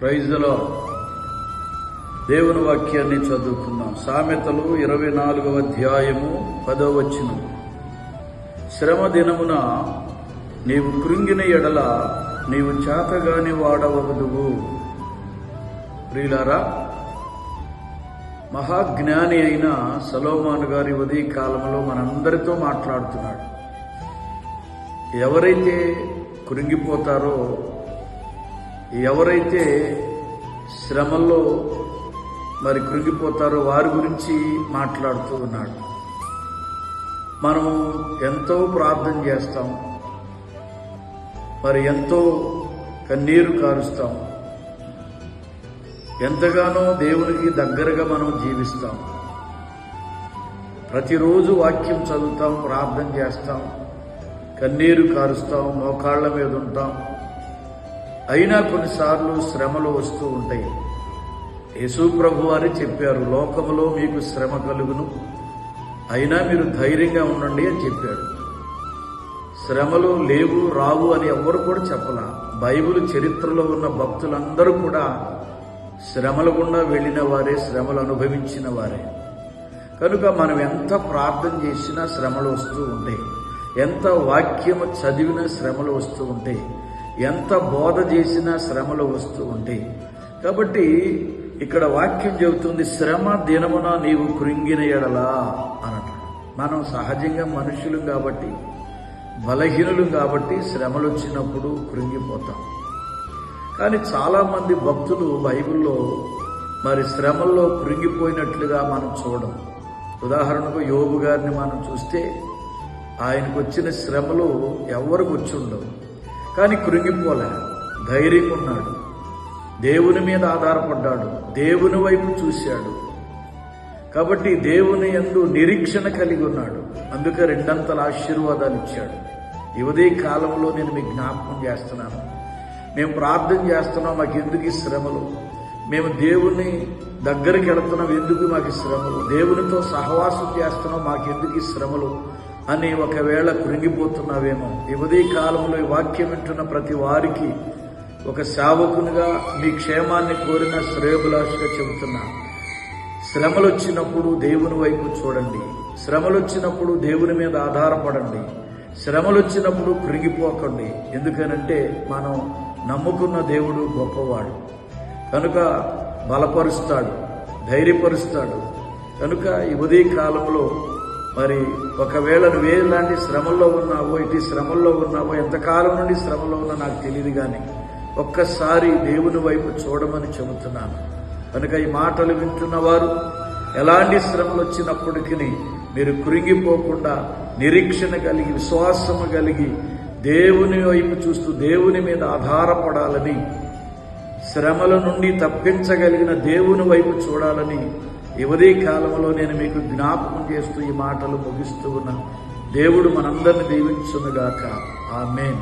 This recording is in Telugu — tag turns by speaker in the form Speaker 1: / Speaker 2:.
Speaker 1: Praise the lord. దేవుని వాక్యాన్ని చదువుకుందాం. సామెతలు 24వ అధ్యాయము 10వ వచనం. శ్రమ దినమున నీవు కృంగిన ఎడల నీవు చేతగాని వాడవదువు. ప్రియులారా, మహాజ్ఞాని అయిన సొలొమోను గారి ఉదయ కాలంలో మనందరితో మాట్లాడుతున్నాడు. ఎవరైతే కృంగిపోతారో, ఎవరైతే శ్రమల్లో కృంగిపోతారో వారి గురించి మాట్లాడుతూ ఉన్నాడు. మనము ఎంతో ప్రార్థన చేస్తాం, ఎంతో కన్నీరు కారుస్తాం, ఎంతగానో దేవునికి దగ్గరగా మనం జీవిస్తాం. ప్రతిరోజు వాక్యం చదువుతాం, ప్రార్థన చేస్తాం, కన్నీరు కారుస్తాం, మోకాళ్ల మీద ఉంటాం. అయినా కొన్నిసార్లు శ్రమలు వస్తూ ఉంటాయి. యేసు ప్రభు వారు చెప్పారు, లోకములో మీకు శ్రమ కలుగును, అయినా మీరు ధైర్యంగా ఉండండి అని చెప్పాడు. శ్రమలు లేవు, రావు అని ఎవ్వరు కూడా చెప్పలా. బైబిల్ చరిత్రలో ఉన్న భక్తులందరూ కూడా శ్రమల గుండా వెళ్ళిన వారే, శ్రమలు అనుభవించిన వారే. కనుక మనం ఎంత ప్రార్థన చేసినా శ్రమలు వస్తూ ఉంటాయి, ఎంత వాక్యము చదివినా శ్రమలు వస్తూ ఉంటాయి, ఎంత బోధ చేసినా శ్రమలు వస్తూ ఉంటాయి. కాబట్టి ఇక్కడ వాక్యం చెబుతుంది, శ్రమ దినమున నీవు కృంగిన ఎడలా అన్నట్టు. మనం సహజంగా మనుషులు కాబట్టి, బలహీనులు కాబట్టి శ్రమలు వచ్చినప్పుడు కృంగిపోతాం. కానీ చాలామంది భక్తులు బైబిల్లో శ్రమల్లో కృంగిపోయినట్లుగా మనం చూడం. ఉదాహరణకు యోబు గారిని మనం చూస్తే ఆయనకు వచ్చిన శ్రమలు ఎవరికి వచ్చి ఉండవు, కానీ కృంగిపోలే, ధైర్యంగా ఉన్నాడు, దేవుని మీద ఆధారపడ్డాడు, దేవుని వైపు చూశాడు. కాబట్టి దేవుని యందు నిరీక్షణ కలిగి ఉన్నాడు. అందుకే రెండంతల ఆశీర్వాదాలు ఇచ్చాడు. ఈ ఉదయ కాలంలో నేను మీకు జ్ఞాపకం చేస్తున్నాను. మేము ప్రార్థన చేస్తున్నాం, మాకు ఎందుకు ఈ శ్రమలు? మేము దేవుని దగ్గరికి వెళుతున్నాం, ఎందుకు మాకు శ్రమలు? దేవునితో సహవాసం చేస్తున్నాం, మాకెందుకు ఈ శ్రమలు అని ఒకవేళ కృంగిపోతున్నావేమో. ఈ ఉదయ కాలంలో ఈ వాక్యం వింటున్న ప్రతి వారికి ఒక సేవకునిగా మీ క్షేమాన్ని కోరిన శ్రేయోభిలాషిగా చెబుతున్నా, శ్రమలు వచ్చినప్పుడు దేవుని వైపు చూడండి, శ్రమలు వచ్చినప్పుడు దేవుని మీద ఆధారపడండి, శ్రమలు వచ్చినప్పుడు కృంగిపోకండి. ఎందుకనంటే మనం నమ్ముకున్న దేవుడు గొప్పవాడు కనుక బలపరుస్తాడు, ధైర్యపరుస్తాడు. కనుక ఈ ఉదయ కాలంలో ఒకవేళ నువ్వే లాంటి శ్రమల్లో ఉన్నావో, ఇటు శ్రమల్లో ఉన్నావో, ఎంతకాలం నుండి శ్రమలో ఉన్నా నాకు తెలియదు, కానీ ఒక్కసారి దేవుని వైపు చూడమని చెబుతున్నాను. కనుక ఈ మాటలు వింటున్న వారు ఎలాంటి శ్రమలు వచ్చినప్పటికీ మీరు కృంగిపోకుండా నిరీక్షణ కలిగి, విశ్వాసము కలిగి, దేవుని వైపు చూస్తూ దేవుని మీద ఆధారపడాలని, శ్రమల నుండి తప్పించగలిగిన దేవుని వైపు చూడాలని ఈ ఉదయ కాలంలో నేను మీకు జ్ఞాపకం చేస్తూ ఈ మాటలు ముగిస్తూ ఉన్నా. దేవుడు మనందరిని దీవించునుగాక. ఆమేన్.